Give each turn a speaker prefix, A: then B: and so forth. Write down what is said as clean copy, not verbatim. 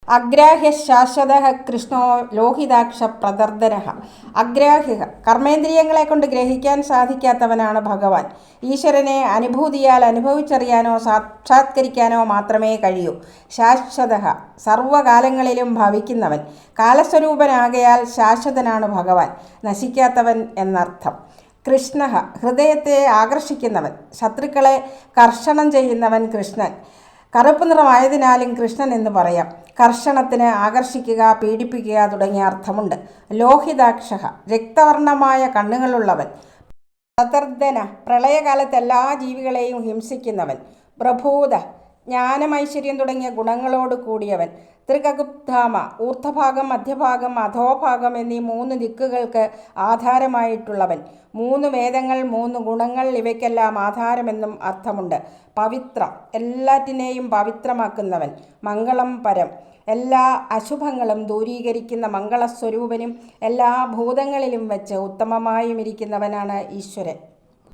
A: അഗ്രാഹ്യ ശാശ്വത കൃഷ്ണോ ലോഹിതാക്ഷ പ്രദർദന. അഗ്രാഹ്യ കർമ്മേന്ദ്രിയങ്ങളെ കൊണ്ട് ഗ്രഹിക്കാൻ സാധിക്കാത്തവനാണ് ഭഗവാൻ. ഈശ്വരനെ അനുഭൂതിയാൽ അനുഭവിച്ചറിയാനോ സാക്ഷാത്കരിക്കാനോ മാത്രമേ കഴിയൂ. ശാശ്വത സർവകാലങ്ങളിലും ഭവിക്കുന്നവൻ. കാലസ്വരൂപനാകയാൽ ശാശ്വതനാണ് ഭഗവാൻ, നശിക്കാത്തവൻ എന്നർത്ഥം. കൃഷ്ണ ഹൃദയത്തെ ആകർഷിക്കുന്നവൻ, ശത്രുക്കളെ കർഷണം ചെയ്യുന്നവൻ കൃഷ്ണൻ. കറുപ്പ് നിറമായതിനാലും കൃഷ്ണൻ എന്ന് പറയാം. കർഷണത്തിന് ആകർഷിക്കുക, പീഡിപ്പിക്കുക തുടങ്ങിയ അർത്ഥമുണ്ട്. ലോഹിതാക്ഷ രക്തവർണമായ കണ്ണുകളുള്ളവൻ. പ്രദർദന പ്രളയകാലത്ത് എല്ലാ ജീവികളെയും ഹിംസിക്കുന്നവൻ. പ്രഭൂത ജ്ഞാനമൈശ്വര്യം തുടങ്ങിയ ഗുണങ്ങളോട് കൂടിയവൻ. ത്രികഗുപ്ധാമ ഊർദ്ധഭാഗം, മധ്യഭാഗം, അധോഭാഗം എന്നീ 3 ദിക്കുകൾക്ക് ആധാരമായിട്ടുള്ളവൻ. 3 വേദങ്ങൾ, 3 ഗുണങ്ങൾ, ഇവയ്ക്കെല്ലാം ആധാരമെന്നും അർത്ഥമുണ്ട്. പവിത്രം എല്ലാറ്റിനെയും പവിത്രമാക്കുന്നവൻ. മംഗളം പരം എല്ലാ അശുഭങ്ങളും ദൂരീകരിക്കുന്ന മംഗളസ്വരൂപനും എല്ലാ ഭൂതങ്ങളിലും വെച്ച് ഉത്തമമായും ഇരിക്കുന്നവനാണ് ഈശ്വരൻ.